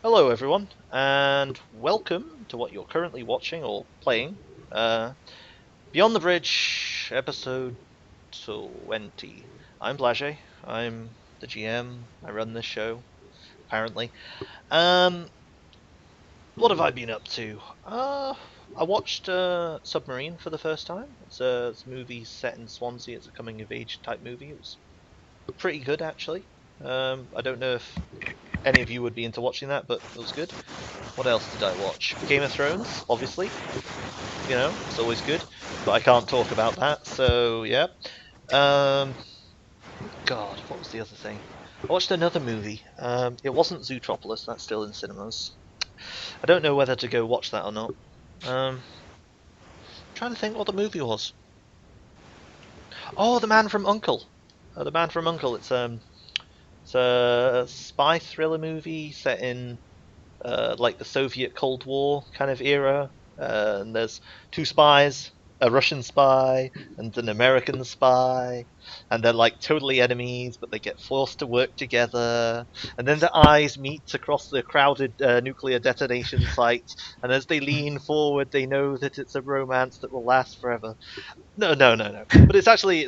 Hello, everyone, and welcome to what you're currently watching or playing. Beyond the Bridge, episode 20. I'm Blage. I'm the GM. I run this show, apparently. Um, what have I been up to? I watched Submarine for the first time. It's a movie set in Swansea. It's a coming-of-age type movie. It was pretty good, actually. I don't know if any of you would be into watching that, but it was good. What else did I watch? Game of Thrones, obviously. It's always good, but I can't talk about that, so yeah. Um, God, what was the other thing? I watched another movie. It wasn't Zootropolis, that's still in cinemas. I don't know whether to go watch that or not. Trying to think what the movie was. Oh, The Man from Uncle. The Man from Uncle. It's a spy thriller movie set in like the Soviet Cold War kind of era. And there's two spies, a Russian spy and an American spy, and they're like totally enemies, but they get forced to work together. And then their eyes meet across the crowded nuclear detonation site, and as they lean forward, they know that it's a romance that will last forever. No, no, no, no. But it's actually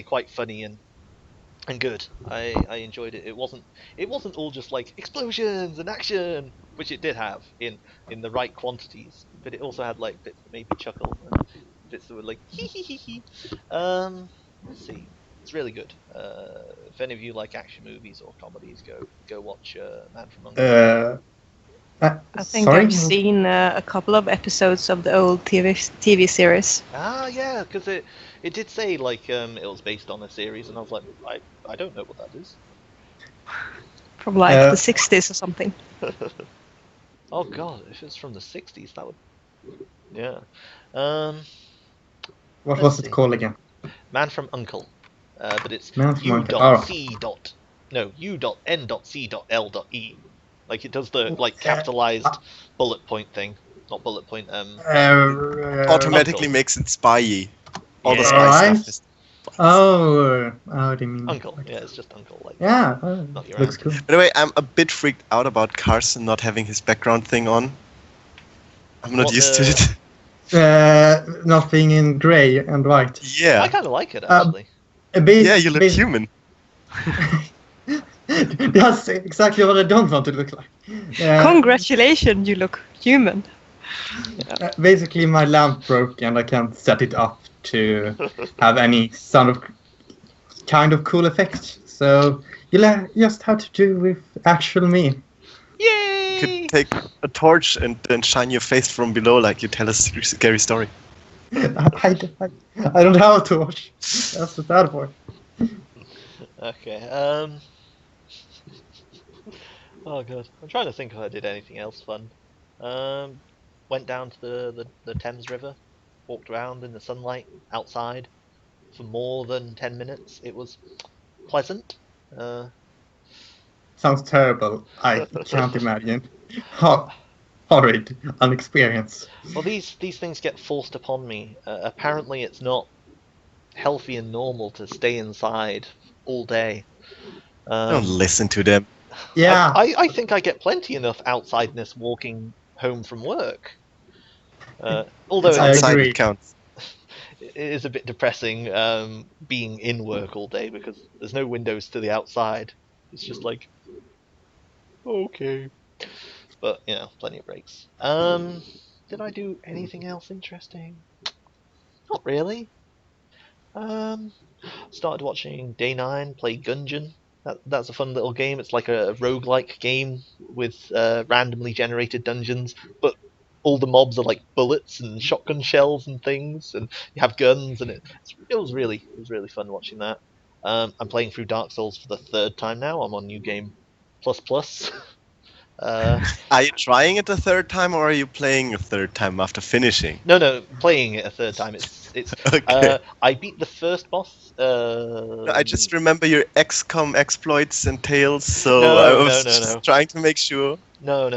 quite funny and good. I enjoyed it. It wasn't all just like explosions and action, which it did have in the right quantities, but it also had like bits that made me chuckle and bits that were like hee hee hee hee. Let's see. It's really good. If any of you like action movies or comedies, go watch Man from Uncle. Uh, I think Sorry? I've seen a couple of episodes of the old TV series. Ah, yeah, because it did say like it was based on a series, and I was like, I don't know what that is. From like Uh, the 60s or something. Oh God, if it's from the '60s, that would yeah. Um, what let's was it see. called again? Man from Uncle, but it's Man from U Uncle. dot Oh, C dot no U dot N dot C dot L dot E, like it does the like uh, capitalized bullet point thing, not bullet point. Automatically Uncle. makes it spyy. All the spy Yeah, stuff alright. is spies. Oh, do you mean Uncle. like Yeah, that? it's just Uncle, like Yeah, not your looks aunt. cool. By the way, I'm a bit freaked out about Carson not having his background thing on. I'm not What used to it. Nothing in grey and white. I Yeah. kind of like it Uh, actually. a bit, Yeah, you look human. That's exactly what I don't want to look like. Congratulations, you look human. Basically, my lamp broke and I can't set it up to have any kind of cool effect. So just have to do with actual me. You could Yay! take a torch and then shine your face from below like you tell a scary story. I don't have a torch. That's the bad part. Okay. Oh god, I'm trying to think if I did anything else fun. Um, Went down to the Thames River, walked around in the sunlight outside for more than 10 minutes. It was pleasant. Uh, Sounds terrible. I can't imagine. well, Horrid an experience. well, these things get forced upon me. Apparently, it's not healthy and normal to stay inside all day. Don't Um, listen to them. Yeah, I think I get plenty enough outsideness walking home from work. Although It's I outside agree. it counts. it is a bit depressing being in work all day because there's no windows to the outside. It's just like okay, but plenty of breaks. Did I do anything else interesting? Not really. Um, Started watching Day 9 play Gungeon. That's a fun little game. It's like a roguelike game with randomly generated dungeons, but all the mobs are like bullets and shotgun shells and things, and you have guns, and it was really fun watching that. I'm playing through Dark Souls for the third time now. I'm on New Game Plus Plus. uh, Are you trying it a third time or are you playing a third time after finishing? no, playing it a third time. It's Okay. I beat the first boss. No, I just remember your XCOM exploits and tales, so I No, no, was no, no. just trying to make sure. No.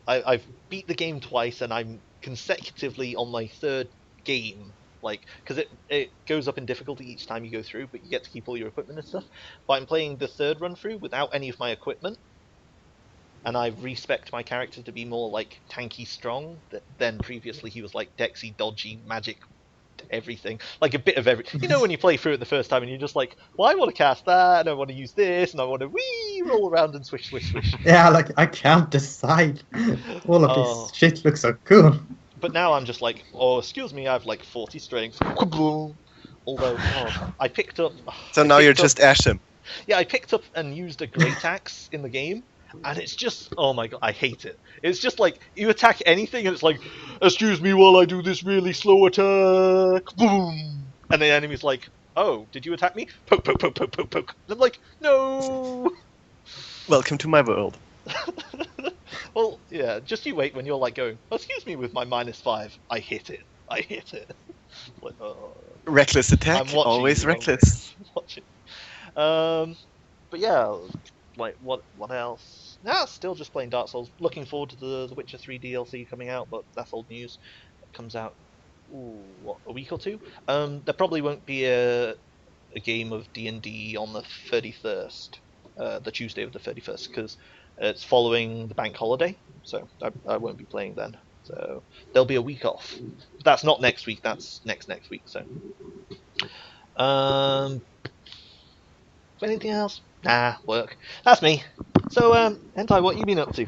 I've beat the game twice, and I'm consecutively on my third game. Like, because it goes up in difficulty each time you go through, but you get to keep all your equipment and stuff. But I'm playing the third run through without any of my equipment, and I respect my character to be more like tanky strong than previously he was like Dexy, dodgy, magic, everything, like a bit of every. You know when you play through it the first time and you're just like, well, I want to cast that, and I want to use this, and I want to roll around and swish, swish, swish. Yeah, like I can't decide. All of this shit looks so cool. But now I'm just like, oh, excuse me, I have like 40 strength. Although, I picked up. So now you're just Asham. Yeah, I picked up and used a great axe in the game, and it's just, oh my god, I hate it. It's just like, you attack anything, and it's like, excuse me while I do this really slow attack, boom! And the enemy's like, oh, did you attack me? Poke, poke, poke, poke, poke, poke. And I'm like, no! Welcome to my world. Well, yeah, just you wait when you're like going, oh, excuse me with my -5. I hit it. I hit it. Like, Reckless attack, always reckless. Watching. But yeah, like what else? Nah, still just playing Dark Souls. Looking forward to the Witcher 3 DLC coming out, but that's old news. It comes out, a week or two? There probably won't be a game of D&D on the 31st, the Tuesday of the 31st, because it's following the bank holiday, so I won't be playing then. So there'll be a week off. That's not next week, that's next week, so. Anything else? Nah, work. That's me. So, Hentai, what you been up to?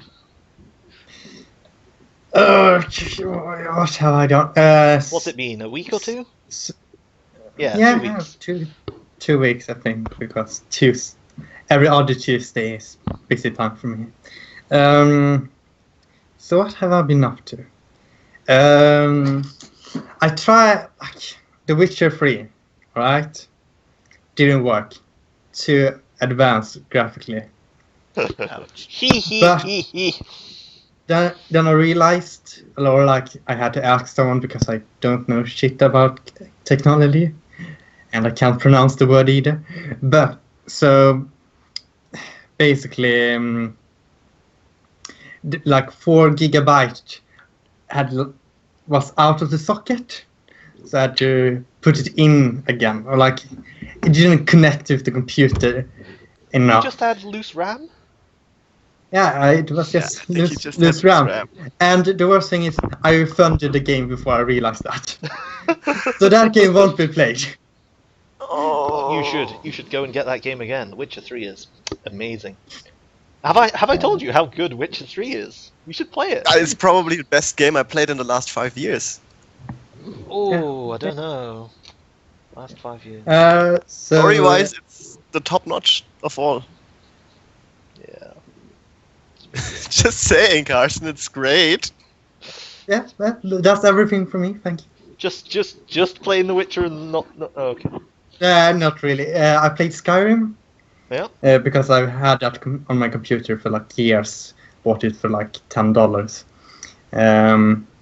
What have I done? What's it been? A week or two? Yeah, 2 weeks. 2 weeks, I think, because every other Tuesday is busy time for me. So what have I been up to? I tried The Witcher 3, right? Didn't work. Too advanced graphically. But then I realized, or like I had to ask someone because I don't know shit about technology, and I can't pronounce the word either. But so basically, like 4 gigabyte was out of the socket, so I had to put it in again, or like it didn't connect with the computer enough. You just had loose RAM? Yeah, it was just loose RAM. And the worst thing is, I refunded the game before I realized that. So that game won't be played. Oh, you should go and get that game again. Witcher 3 is amazing. Have I told you how good Witcher 3 is? You should play it. That is probably the best game I played in the last 5 years. Oh, I don't know. Last 5 years. Story-wise, it's the top-notch of all. Yeah. Just saying, Carson, it's great. Yeah, that's everything for me. Thank you. Just playing The Witcher and not okay. Not really. I played Skyrim. Yeah. Because I've had that on my computer for like years. Bought it for like $10.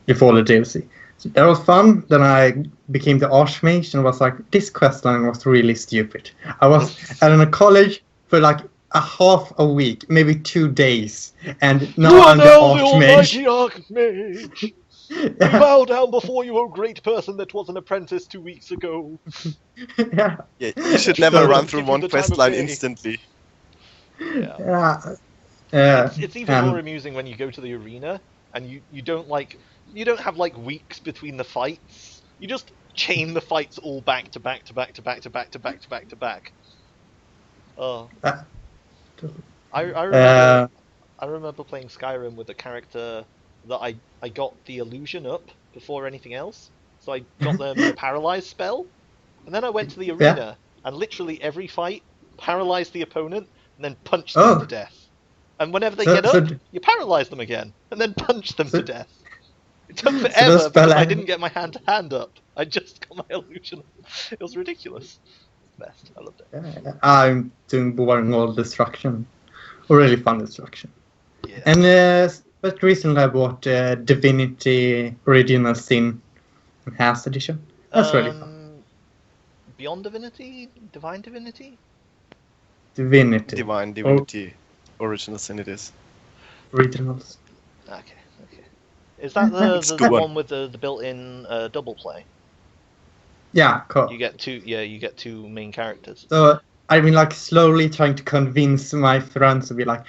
Before the DLC. So that was fun. Then I became the Archmage and was like, this questline was really stupid. I was at a college for like half a week, maybe 2 days, and now I'm the Archmage. Archmage. We bow down before you, O great person that was an apprentice 2 weeks ago. Yeah, you should never run through one questline instantly. Yeah. It's even more amusing when you go to the arena and you don't have like weeks between the fights. You just chain the fights all back to back to back to back to back to back to back to back. Oh. I remember playing Skyrim with a character that I got the illusion up before anything else. So I got them the paralyze spell, and then I went to the arena and literally every fight paralyzed the opponent and then punched them to death. And whenever they get up, you paralyze them again and then punch them to death. It took forever because I didn't get my hand up. I just got my illusion. It was ridiculous. Best. I loved it. I'm doing boring old destruction. Or really fun destruction. Yeah. And but recently I bought Divinity Original Sin Enhanced Edition. That's really fun. Beyond Divinity? Divine Divinity? Divinity. Divine Divinity. Original Sin it is. Originals. Okay. Is that the one with the built-in double play? Yeah, cool. You get two main characters. So I've been like slowly trying to convince my friends to be like,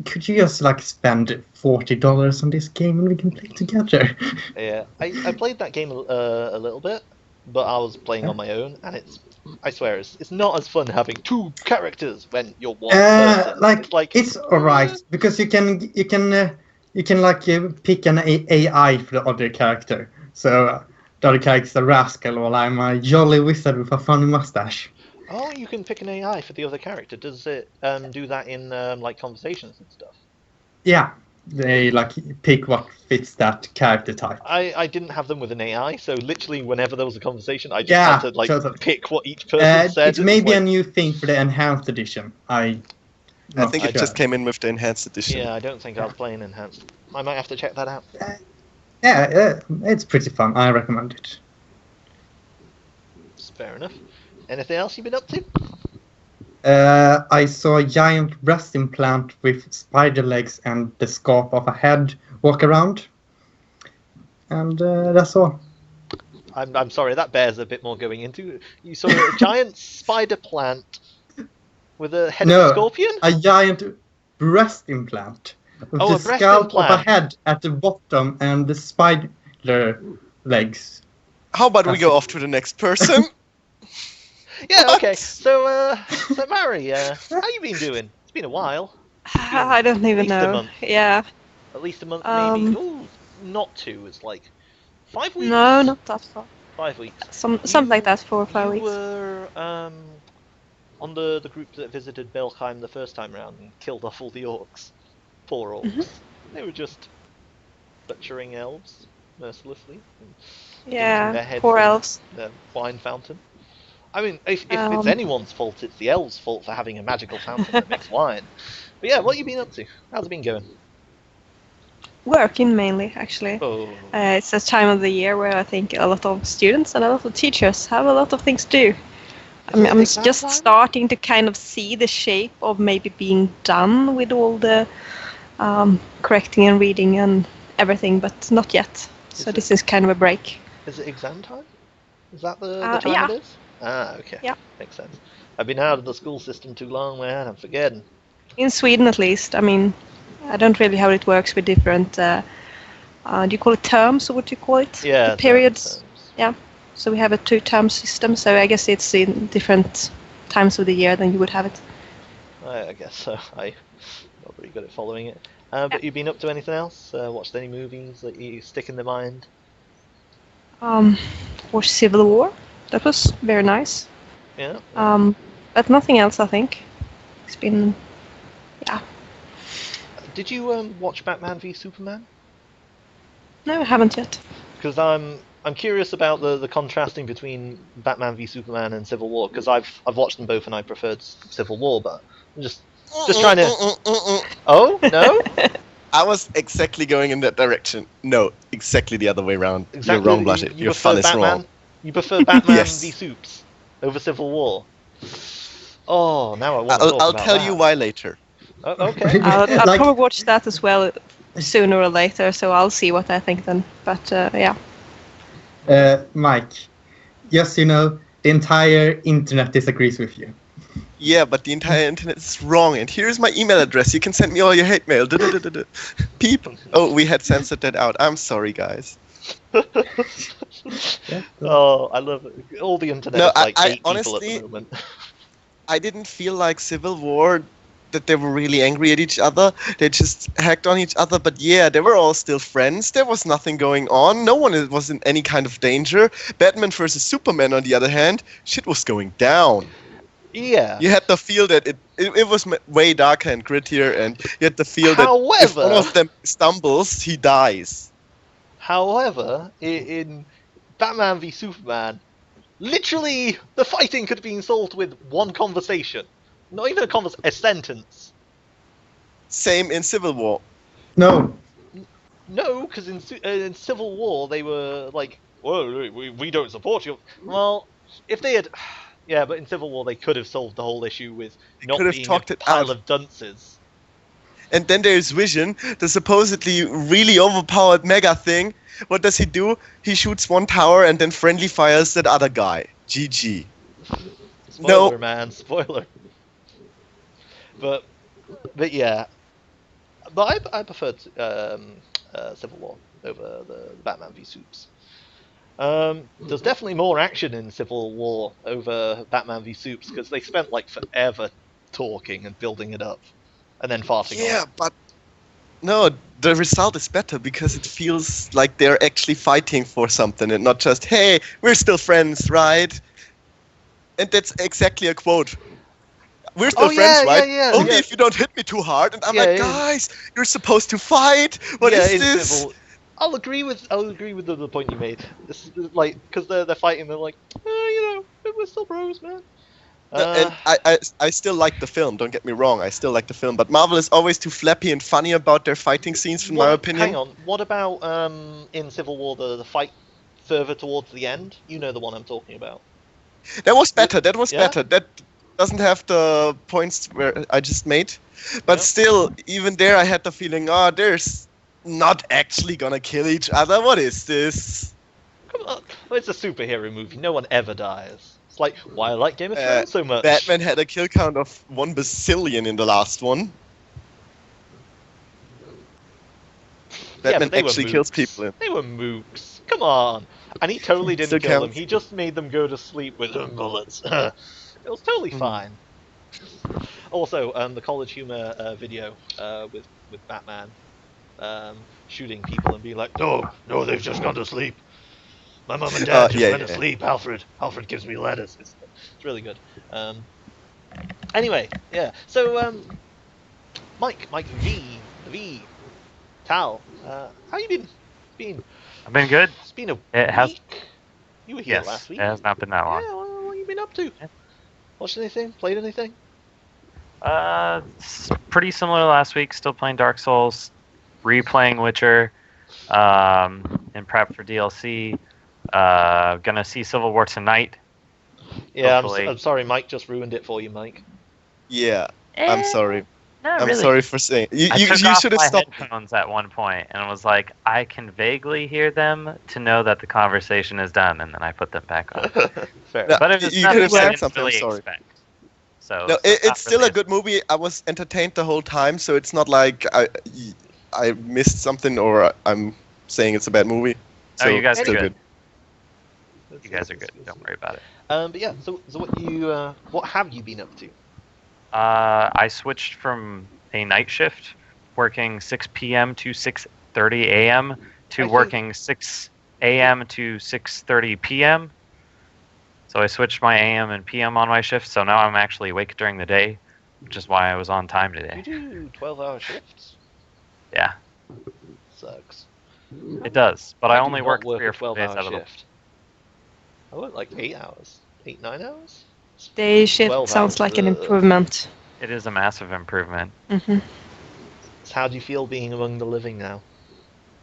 could you just like spend $40 on this game and we can play together? Yeah, I played that game a little bit, but I was playing on my own, and I swear it's not as fun having two characters when you're one person. It's alright because you can like pick an AI for the other character. So the other character's a rascal, while I'm a jolly wizard with a funny mustache. Oh, you can pick an AI for the other character. Does it do that in like conversations and stuff? Yeah, they like pick what fits that character type. I didn't have them with an AI, so literally whenever there was a conversation, I just had to like totally. pick what each person said. It may be a new thing for the enhanced edition. I think it just came in with the enhanced edition. Yeah, I don't think I was playing enhanced. I might have to check that out. It's pretty fun. I recommend it. Fair enough. Anything else you've been up to? I saw a giant breast implant with spider legs and the scarf of a head walk around. And that's all. I'm sorry, that bears a bit more going into. You saw a giant spider plant with a head of a scorpion? A giant breast implant. With the scalp of a head at the bottom and the spider legs. How about we go off to the next person? Yeah, okay. So Mary, how you been doing? It's been a while. I don't even know. Month. Yeah. At least a month, maybe. Ooh, not 2. It's like 5 weeks. No, not that far. 5 weeks. Something like that, 4 or 5 weeks. You were on the group that visited Belheim the first time round and killed off all the orcs. Poor orcs. Mm-hmm. They were just butchering elves mercilessly. Yeah, poor elves. The wine fountain. I mean, if it's anyone's fault, it's the elves' fault for having a magical fountain that makes wine. But yeah, what have you been up to? How's it been going? Working mainly, actually. Oh. It's a time of the year where I think a lot of students and a lot of teachers have a lot of things to do. I'm just starting to kind of see the shape of maybe being done with all the correcting and reading and everything, but not yet. So this is kind of a break. Is it exam time? Is that the time it is? Ah, okay. Yeah. Makes sense. I've been out of the school system too long, man. I'm forgetting. In Sweden, at least. I mean, I don't really how it works with different... do you call it terms, or what do you call it? Yeah. Periods. Yeah. So we have a 2-term system, so I guess it's in different times of the year than you would have it. I guess so. I'm not very good at following it. But you've been up to anything else? Watched any movies that you stick in the mind? Watched Civil War. That was very nice. Yeah. But nothing else, I think. It's been... Yeah. Did you watch Batman v Superman? No, I haven't yet. Because I'm curious about the contrasting between Batman v Superman and Civil War, because I've watched them both and I preferred Civil War, but I'm just trying to... Oh, no? I was exactly going in that direction. No, exactly the other way around. Exactly. You're wrong, Blooded. Your fun is wrong. You prefer Batman Yes. v Soups over Civil War? Oh, now I want to talk I'll about tell that. you why later. Oh, okay. I'll Like- probably watch that as well sooner or later, so I'll see what I think then. But yeah. Mike, yes, you know, the entire internet disagrees with you. Yeah, but the entire internet is wrong, and here's my email address. You can send me all your hate mail. Peep. Oh, we had censored that out. I'm sorry, guys. Oh, I love it. All the internet No, is like I 8 people honestly- at the moment. I didn't feel like Civil War, that they were really angry at each other. They just hacked on each other, but yeah, they were all still friends. There was nothing going on. No one was in any kind of danger. Batman versus Superman, on the other hand, shit was going down. Yeah. You had the feel that it was way darker and grittier, and you had the feel that if However- one of them stumbles, he dies. However, in Batman v Superman, literally the fighting could have been solved with one conversation. Not even a sentence. Same in Civil War. No, No, because in Civil War they were like, "Well, we don't support you." Well, if they had, yeah, but in Civil War they could have solved the whole issue with not could have being talked a it pile out. of dunces. And then there's Vision, the supposedly really overpowered mega thing. What does he do? He shoots one tower and then friendly fires that other guy. GG. Spoiler, man, spoiler. but yeah, but I preferred Civil War over the Batman v Supes. There's definitely more action in Civil War over Batman v Supes because they spent like forever talking and building it up, and then farting Yeah, off. but no, the result is better because it feels like they're actually fighting for something and not just, hey, we're still friends, right? And that's exactly a quote. We're still Oh, friends, yeah, right? yeah, Only yeah. if you don't hit me too hard. And I'm Yeah, like, yeah. guys, you're supposed to fight. What is in this? Civil, I'll agree with the point you made. This is like because they're fighting. They're like, we're still bros, man. And I still like the film, don't get me wrong, I still like the film, but Marvel is always too flappy and funny about their fighting scenes, in my opinion. Hang on, what about in Civil War the fight further towards the end? You know the one I'm talking about. That was better, Yeah? That doesn't have the points where I just made. But Yeah. still, even there I had the feeling, there's not actually gonna kill each other, what is this? Come on, well, it's a superhero movie. No one ever dies. It's like why I like Game of Thrones so much. Batman had a kill count of 1 bazillion in the last one. Batman but they were actually kills mooks. people. They were mooks. Come on. And he totally didn't Still kill them. counts. He just made them go to sleep with their bullets. It was totally fine. Also, the College Humor video with Batman shooting people and being like, no, they've just gone to sleep. My mum and dad just went to sleep. Alfred gives me letters. It's really good. Anyway, yeah. So, Mike V, Tal, how you been? I've been good. It's been a It has- week. You were here Yes, last week. it has not been that long. Yeah, what have you been up to? Yeah. Watched anything? Played anything? Pretty similar last week. Still playing Dark Souls, replaying Witcher, in prep for DLC. Gonna see Civil War tonight. Yeah, Hopefully. I'm sorry, Mike just ruined it for you, Mike. Yeah, I'm sorry. Not I'm really. sorry for saying. You took off should have my stopped. headphones at one point and was like, I can vaguely hear them to know that the conversation is done, and then I put them back on. Fair. No, But it was you nothing could have I said didn't something, I'm really sorry. expect. So, No, so it's not still really a good movie. I was entertained the whole time, so it's not like I missed something or I'm saying it's a bad movie. No, So you guys are still good. You guys are good. Don't worry about it. But yeah, so what have you been up to? I switched from a night shift, working 6 p.m. to 6:30 a.m. to I think- working 6 a.m. to 6:30 p.m. So I switched my a.m. and p.m. on my shift, so now I'm actually awake during the day, which is why I was on time You today. do 12-hour shifts? Yeah, Sucks. it does. But I do only not work work 3 or 4 days 12-hour out of the shift. I work like 8 hours. 9 hours? Day shift 12 sounds hours, like an ugh. improvement. It is a massive improvement. Hmm. So how do you feel being among the living now?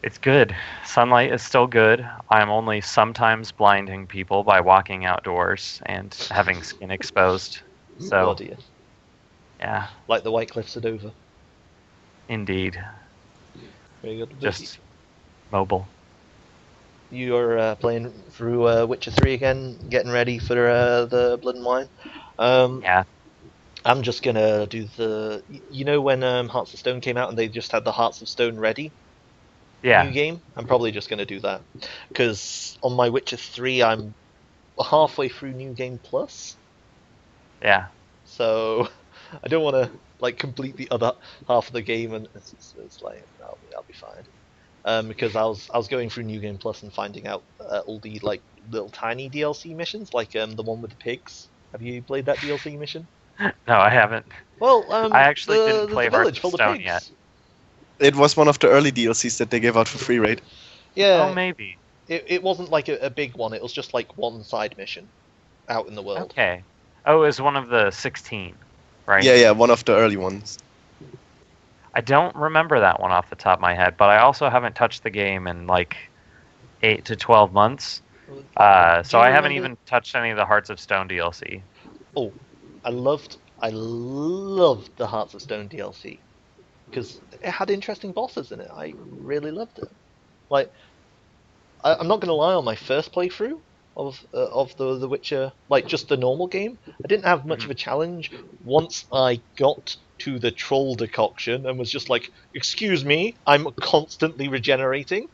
It's good. Sunlight is still good. I'm only sometimes blinding people by walking outdoors and having skin exposed. So, Oh dear. yeah, Like the White Cliffs of Dover. indeed. Very good. Just mobile. You're playing through Witcher 3 again, getting ready for the Blood and Wine. Yeah. I'm just gonna do the. You know when Hearts of Stone came out and they just had the Hearts of Stone ready new Yeah. game? I'm probably just gonna do that because on my Witcher 3 I'm halfway through New Game Plus, Yeah. so I don't want to like complete the other half of the game and it's like I'll be fine. Because I was going through New Game Plus and finding out all the like little tiny DLC missions, like the one with the pigs. Have you played that DLC mission? No, I haven't. Well, I actually didn't the play village Hearts full of of Stone pigs. yet. It was one of the early DLCs that they gave out for free, right? Yeah, Oh, maybe. it wasn't like a big one. It was just like one side mission out in the world. Okay. Oh, it was one of the 16, right? Yeah, one of the early ones. I don't remember that one off the top of my head, but I also haven't touched the game in like 8 to 12 months. So Do you I haven't remember- even touched any of the Hearts of Stone DLC. Oh, I loved the Hearts of Stone DLC because it had interesting bosses in it. I really loved it. Like, I'm not gonna lie, on my first playthrough of the Witcher, like just the normal game, I didn't have much of a challenge once I got to the troll decoction and was just like, "Excuse me, I'm constantly regenerating."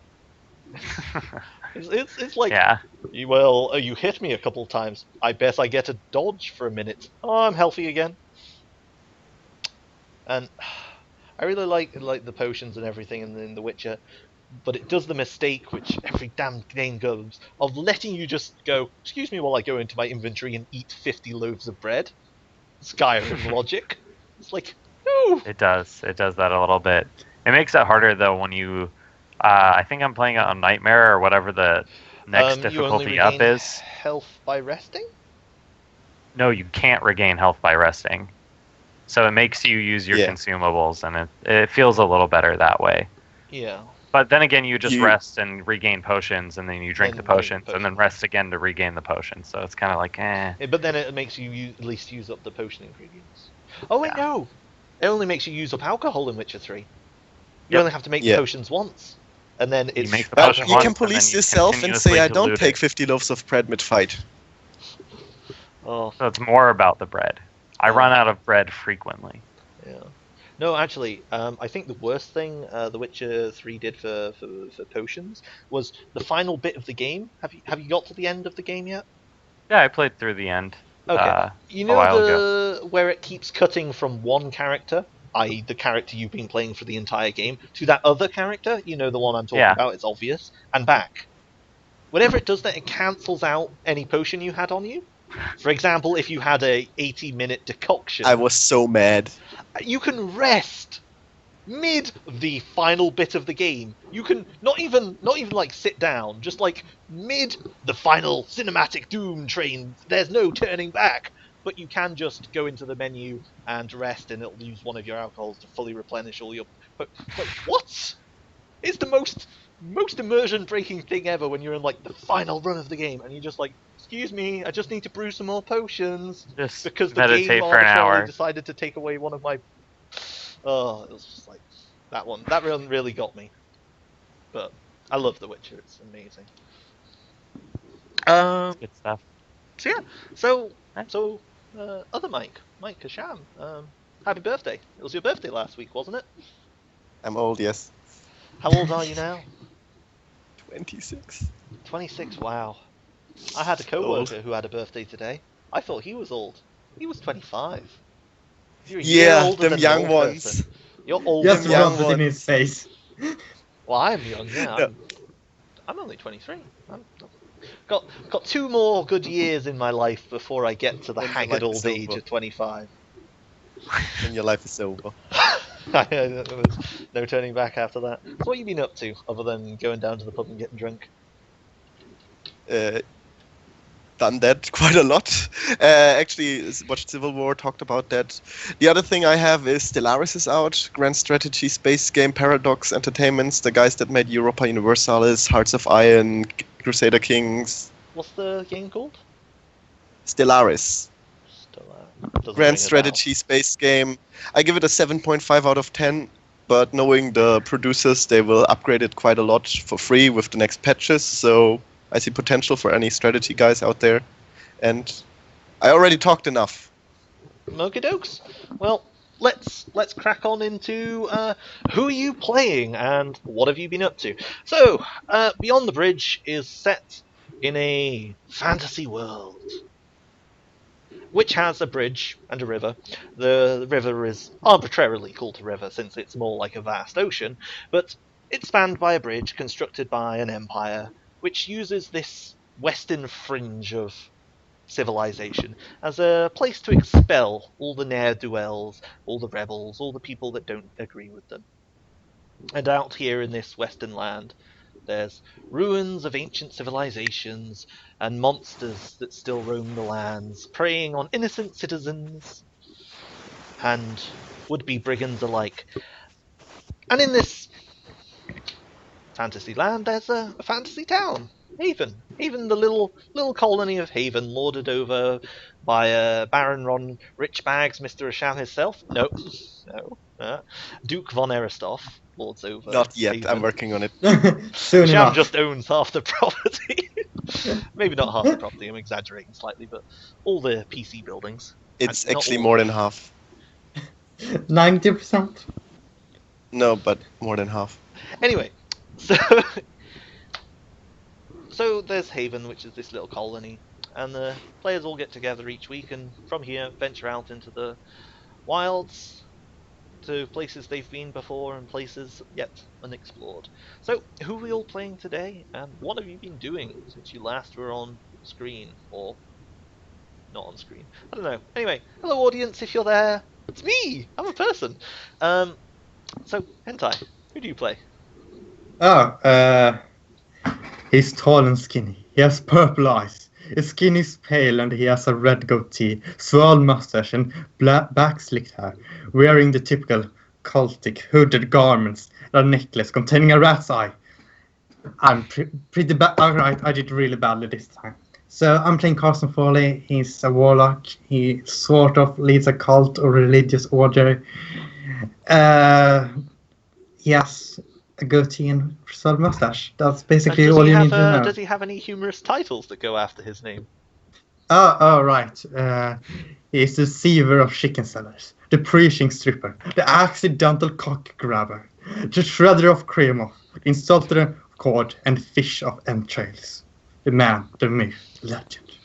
It's like, Yeah. you hit me a couple times. I bet I get a dodge for a minute. Oh, I'm healthy again. And I really like the potions and everything in The Witcher, but it does the mistake, which every damn game goes, of letting you just go, "Excuse me while I go into my inventory and eat 50 loaves of bread." Skyrim logic. It's like, no! It does that a little bit. It makes it harder though when you I think I'm playing it on Nightmare or whatever the next You only difficulty up regain is. health by resting? No, you can't regain health by resting. So it makes you use your Yeah. consumables, and it feels a little better that way. Yeah. But then again, you just You- rest and regain potions, and then you drink And the drink potions, and then rest again to regain the potions. So it's kind of like, eh. But then it makes you at least use up the potion ingredients. Oh wait, Yeah. no! It only makes you use up alcohol in Witcher 3. You Yep. only have to make Yeah. potions once. And then it's make the Well, potion you once, can and then police you yourself and continuously say, I don't dilute take it. 50 loaves of bread mid-fight. Oh, So it's more about the bread. I Yeah. run out of bread frequently. yeah. No, actually, I think the worst thing The Witcher 3 did for potions was the final bit of the game. Have you got to the end of the game yet? Yeah, I played through the end. Okay. You a while know where it keeps cutting from one character, i.e. the character you've been playing for the entire game, to that other character, you know the one I'm talking Yeah. about, it's obvious, and back. Whenever it does that, it cancels out any potion you had on you. For example, if you had a 80-minute decoction, I was so mad. you can rest mid the final bit of the game. You can not even like sit down, just like mid the final cinematic doom train. There's no turning back, but you can just go into the menu and rest, and it'll use one of your alcohols to fully replenish all your. But what? It's the most immersion breaking thing ever when you're in like the final run of the game and you're just like, "Excuse me, I just need to brew some more potions." Just Because the meditate game for an arbitrarily hour. decided to take away one of my. Oh, it was just like that one. That one really got me. But I love The Witcher. It's amazing. Good stuff. So yeah. So other Mike Kasham. Happy birthday! It was your birthday last week, wasn't it? I'm old, yes. How old are you now? 26. 26. Wow. I had a coworker who had a birthday today. I thought he was old. He was 25. You're a year Yeah, older them than an young old ones. person. You're old. Just young rub it in ones. his face. Well, I am young. Yeah, No. I'm only 23. I'm got 2 more good years in my life before I get to the Then your haggard life old is age over. of 25. And your life is over. There was no turning back after that. So what have you been up to, other than going down to the pub and getting drunk? Done that quite a lot. Actually, watched Civil War, talked about that. The other thing I have is Stellaris is out. Grand Strategy Space Game, Paradox Entertainments, the guys that made Europa Universalis, Hearts of Iron, Crusader Kings. What's the game called? Stellaris. Doesn't ring Grand a Strategy Space Game. I give it a 7.5 out of 10, but knowing the producers, they will upgrade it quite a lot for free with the next patches, so I see potential for any strategy guys out there. And I already talked enough. bell. Okie dokes. Well, let's crack on into who are you playing and what have you been up to. So, Beyond the Bridge is set in a fantasy world, which has a bridge and a river. The river is arbitrarily called a river since it's more like a vast ocean, but it's spanned by a bridge constructed by an empire which uses this western fringe of civilization as a place to expel all the ne'er-do-wells, all the rebels, all the people that don't agree with them. And out here in this western land, there's ruins of ancient civilizations and monsters that still roam the lands, preying on innocent citizens and would-be brigands alike. And in this fantasy land, there's a fantasy town, Haven. Haven, the little colony of Haven, lorded over by Baron Ron Richbags, Mr. Asham himself. No. Duke von Eristov lords over. Not yet, Haven. I'm working on it. Soon Sham enough. just owns half the property. Maybe not half the property, I'm exaggerating slightly, but all the PC buildings. It's Not actually all. more than half. 90%. No, but more than half. Anyway, so so there's Haven, which is this little colony, and the players all get together each week, and from here venture out into the wilds, to places they've been before and places yet unexplored. So, who are we all playing today, and what have you been doing since you last were on screen, or not on screen? I don't know. Anyway, hello audience, if you're there, it's me. I'm a person. So Hentai, who do you play? Oh, he's tall and skinny. He has purple eyes. His skin is pale and he has a red goatee, swirl mustache and back slicked hair, wearing the typical cultic hooded garments and a necklace containing a rat's eye. I'm pretty bad. Alright, I did really badly this time. So I'm playing Carson Foley. He's a warlock. He sort of leads a cult or religious order. He has a goatee and swirl mustache. That's basically all you need to know. Does he have any humorous titles that go after his name? Oh, right. He's the deceiver of chicken sellers, the preaching stripper, the accidental cock grabber, the shredder of Kremov, the insulter of cord and fish of entrails. The man, the myth, the legend.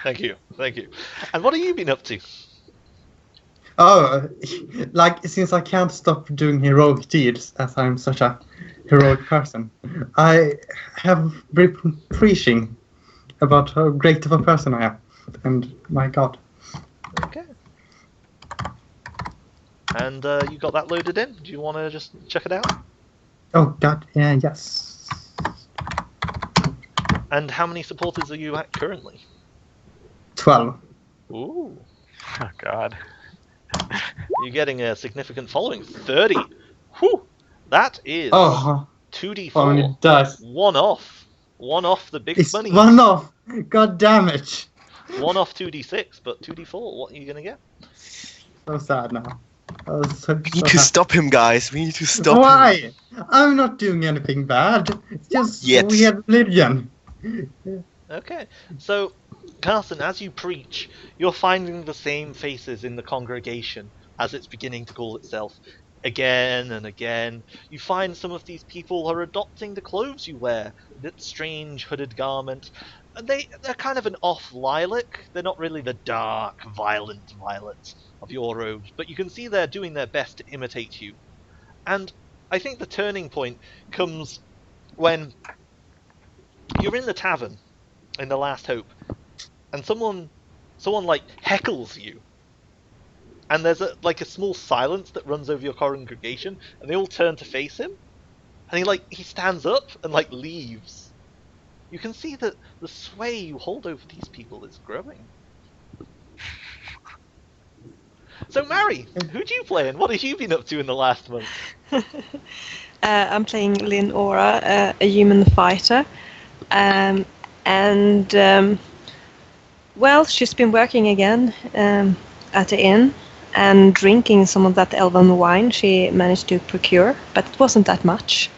Thank you. And what have you been up to? Oh, like, since I can't stop doing heroic deeds, as I'm such a heroic person, I have been preaching about how great of a person I am. And my God. Okay. And you got that loaded in? Do you want to just check it out? Oh, God, yeah, yes. And how many supporters are you at currently? 12. Ooh. Oh God. You're getting a significant following. 30. Whew. That is Oh, 2d4. how many dice? One off. One off the big It's money. one off. God damn it. One off 2d6, but 2d4. What are you going to get? So sad now. So We need to stop him, guys. We need to stop him. Why? I'm not doing anything bad. It's just Yet. weird religion. Okay. So, Carson, as you preach, you're finding the same faces in the congregation as it's beginning to call itself again and again. You find some of these people are adopting the clothes you wear, that strange hooded garment. They're kind of an off lilac. They're not really the dark, violent violets of your robes, but you can see they're doing their best to imitate you. And I think the turning point comes when you're in the tavern in The Last Hope, and someone like heckles you, and there's a small silence that runs over your congregation, and they all turn to face him, and he stands up and leaves. You can see that the sway you hold over these people is growing. So, Mary, who do you play, and what have you been up to in the last month? I'm playing Lynn Ora, a human fighter. Well, she's been working again at the inn and drinking some of that elven wine she managed to procure, but it wasn't that much.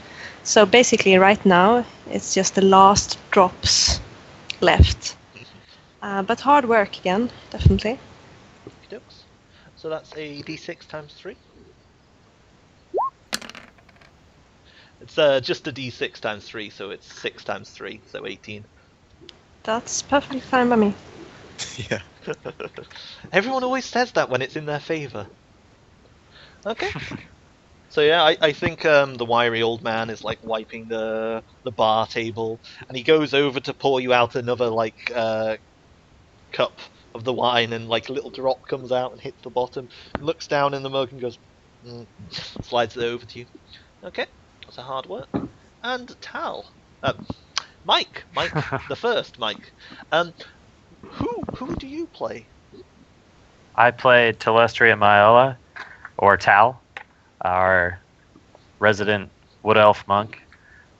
So basically right now it's just the last drops left. But hard work again, definitely. Okey-dokes. So that's a d6 times 3. It's just a d6 times 3, so it's 6 times 3, so 18. That's perfectly fine by me. Yeah. Everyone always says that when it's in their favour. Okay. So yeah, I think the wiry old man is wiping the bar table, and he goes over to pour you out another cup of the wine, and a little drop comes out and hits the bottom, looks down in the mug and goes, slides it over to you. Okay, that's a hard work. And Tal, Mike, the first Mike. Who do you play? I play Telestria Myola, or Tal, our resident wood elf monk,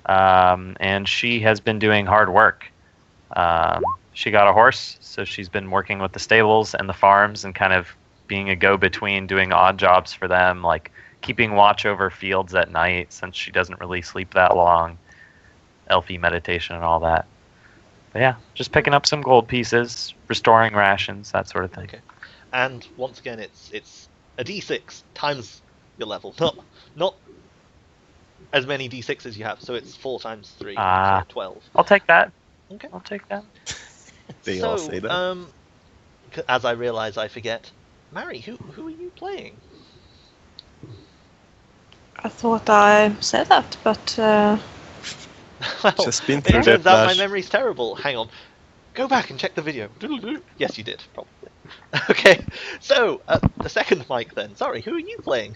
and she has been doing hard work. She got a horse, so she's been working with the stables and the farms and kind of being a go-between, doing odd jobs for them, like keeping watch over fields at night since she doesn't really sleep that long, elfie meditation and all that. But yeah, just picking up some gold pieces, restoring rations, that sort of thing. Okay. And once again, it's a d6 times your level, not as many d6s as you have. So it's 4 times 3, so 12. I'll take that. Okay. I'll take that. They so, all say that. As I realise, I forget. Mary, who are you playing? I thought I said that, but Well, Just been it through turns that, out my Flash. memory's terrible. Hang on. Go back and check the video. Yes, you did, probably. Okay, so, the second mic then. Sorry, who are you playing?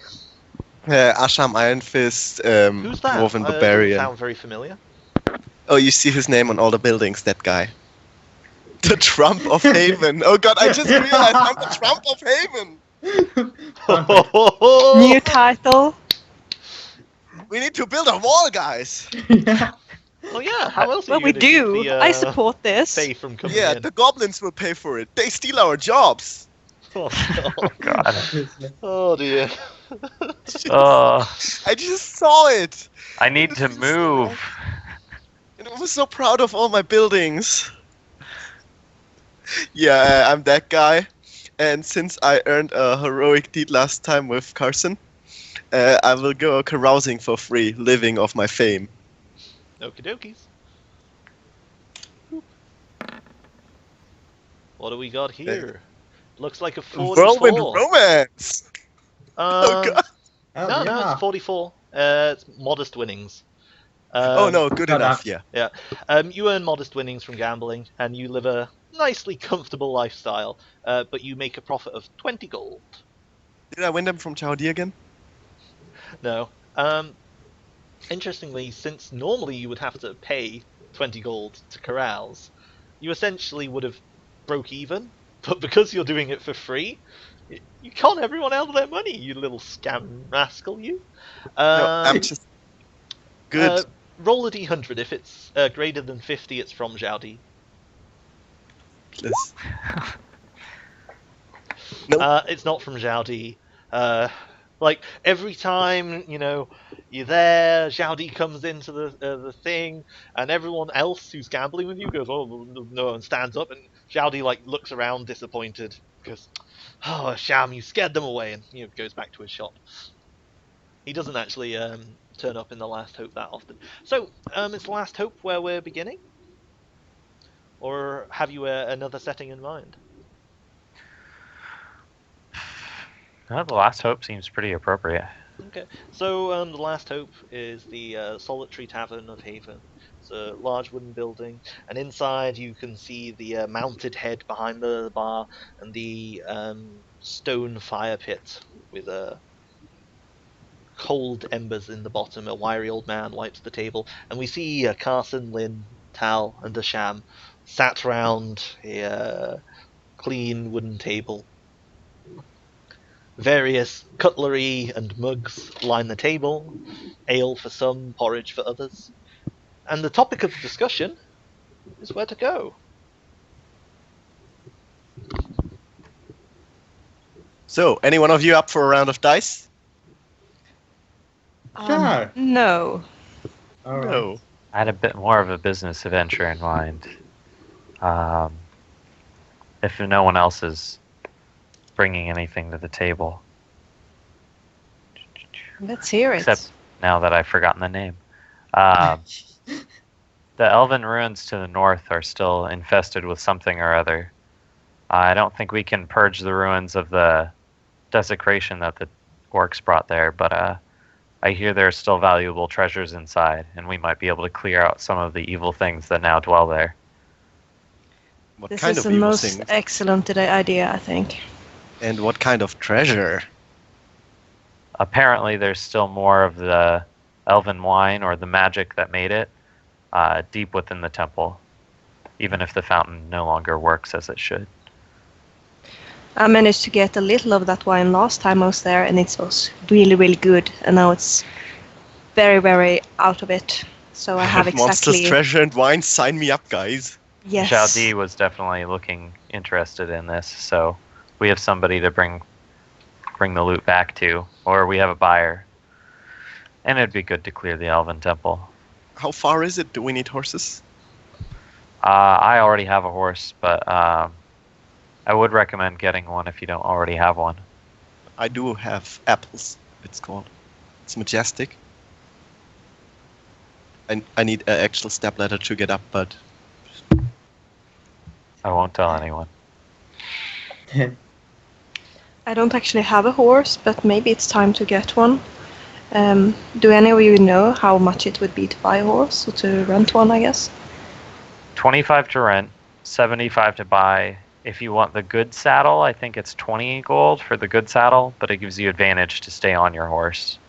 Asham Iron Fist, Who's that? Dwarven Doesn't Barbarian. sound very familiar. Oh, you see his name on all the buildings, that guy. The Trump of Haven. Oh god, I just realized I'm the Trump of Haven! new title. We need to build a wall, guys! Yeah. Oh yeah, how else are Well, you we gonna keep do. the, I support this. Fae from coming Yeah, in? the goblins will pay for it. They steal our jobs! Oh, Oh God. God. Oh dear. Oh, I just saw it! I need to move. And I was so proud of all my buildings. Yeah, I'm that guy. And since I earned a heroic deed last time with Carson, I will go carousing for free, living off my fame. Okie dokies. What do we got here? Looks like a 44. Whirlwind romance! Oh god! Oh, No, yeah. it's 44. It's modest winnings. Oh no, good shut enough, up. yeah. You earn modest winnings from gambling, and you live a nicely comfortable lifestyle, but you make a profit of 20 gold. Did I win them from Chowdi again? No. Interestingly, since normally you would have to pay 20 gold to carouse, you essentially would have broke even, but because you're doing it for free, you con everyone out of their money, you little scam rascal, you. No, I'm just... Good. Roll a d100. If it's greater than 50, it's from Zhaodi. Please. Nope. It's not from Zhaodi. Like, every time, you're there, Zhaodi comes into the thing, and everyone else who's gambling with you goes, oh, no, and stands up, and Zhaodi, looks around disappointed, because, oh, Sham, you scared them away, and, goes back to his shop. He doesn't actually turn up in the Last Hope that often. So, is Last Hope where we're beginning? Or have you another setting in mind? No, the Last Hope seems pretty appropriate. Okay, so the Last Hope is the Solitary Tavern of Haven. It's a large wooden building, and inside you can see the mounted head behind the bar and the stone fire pit with cold embers in the bottom. A wiry old man wipes the table, and we see Carson, Lynn, Tal, and Asham sat round a clean wooden table. Various cutlery and mugs line the table, ale for some, porridge for others. And the topic of discussion is where to go. So, any one of you up for a round of dice? Sure. No. All right. No. I had a bit more of a business adventure in mind. If no one else is bringing anything to the table. Let's hear it. Except now that I've forgotten the name. The Elven ruins to the north are still infested with something or other. I don't think we can purge the ruins of the desecration that the orcs brought there, but I hear there are still valuable treasures inside, and we might be able to clear out some of the evil things that now dwell there. What This kind is of the evil most things? excellent idea, I think. And what kind of treasure? Apparently, there's still more of the elven wine or the magic that made it deep within the temple, even if the fountain no longer works as it should. I managed to get a little of that wine last time I was there, and it was really, really good. And now it's very, very out of it. So I have Monsters, exactly... treasure, and wine. Sign me up, guys. Yes. Zhaodi was definitely looking interested in this, so we have somebody to bring the loot back to, or we have a buyer. And it'd be good to clear the Elven Temple. How far is it? Do we need horses? I already have a horse, but I would recommend getting one if you don't already have one. I do have apples. It's called. It's majestic. I need an actual step ladder to get up, but I won't tell anyone. I don't actually have a horse, but maybe it's time to get one. Do any of you know how much it would be to buy a horse or to rent one, I guess? 25 to rent, 75 to buy. If you want the good saddle, I think it's 20 gold for the good saddle, but it gives you advantage to stay on your horse.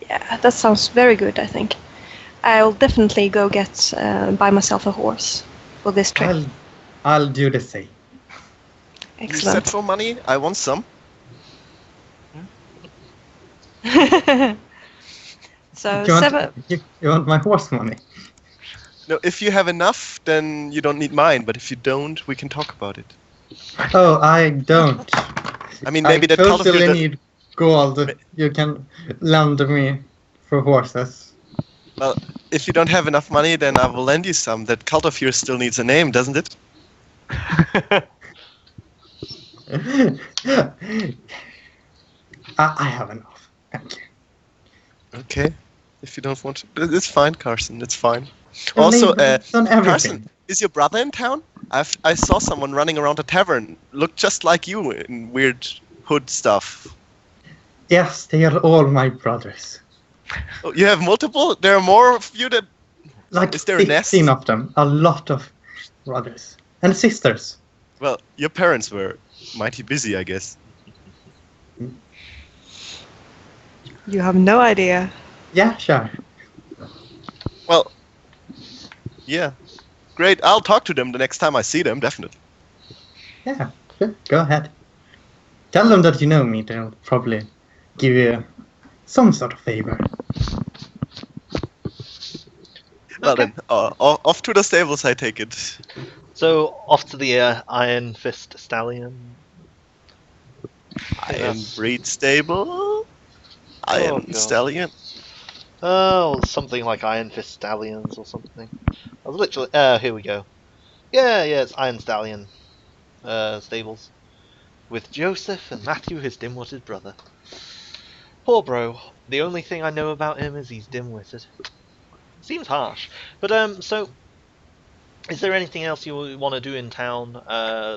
Yeah, that sounds very good, I think. I'll definitely go get buy myself a horse for this trip. I'll do the same. you said Excellent. for money. I want some. So You want, seven. you want my horse money? No, if you have enough, then you don't need mine. But if you don't, we can talk about it. Oh, I don't. I mean, maybe I that cult of totally you. need gold. You can lend me for horses. Well, if you don't have enough money, then I will lend you some. That cult of yours still needs a name, doesn't it? I have enough. Thank you. Okay. If you don't want to, it's fine, Carson. It's fine. Your Also, neighbor's done everything. Carson, is your brother in town? I saw someone running around a tavern. Looked just like you in weird hood stuff. Yes, they are all my brothers. Oh, you have multiple? There are more of you that... Like Is there a nest? 15 of them. A lot of brothers. And sisters. Well, your parents were mighty busy, I guess. You have no idea. Yeah, sure. Well, yeah. Great. I'll talk to them the next time I see them, definitely. Yeah, sure. Go ahead. Tell them that you know me. They'll probably give you some sort of favor. Well Okay. then, off to the stables, I take it. So off to the Iron Fist Stallion. Iron breed stable? Iron God. stallion? Oh, something like Iron Fist Stallions or something. I was literally. Here we go. Yeah, it's Iron Stallion stables. With Joseph and Matthew, his dim-witted brother. Poor bro. The only thing I know about him is he's dim-witted. Seems harsh. But, so. Is there anything else you want to do in town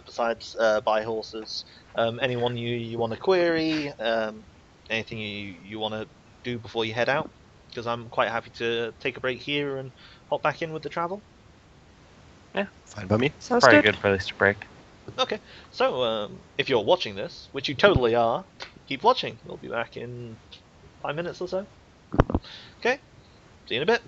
besides buy horses? Anyone you want to query? Anything you want to do before you head out? Because I'm quite happy to take a break here and hop back in with the travel. Fine by me. Sounds Probably a good. good place to break. Okay, so if you're watching this, which you totally are, keep watching. We'll be back in 5 minutes or so. Okay, see you in a bit.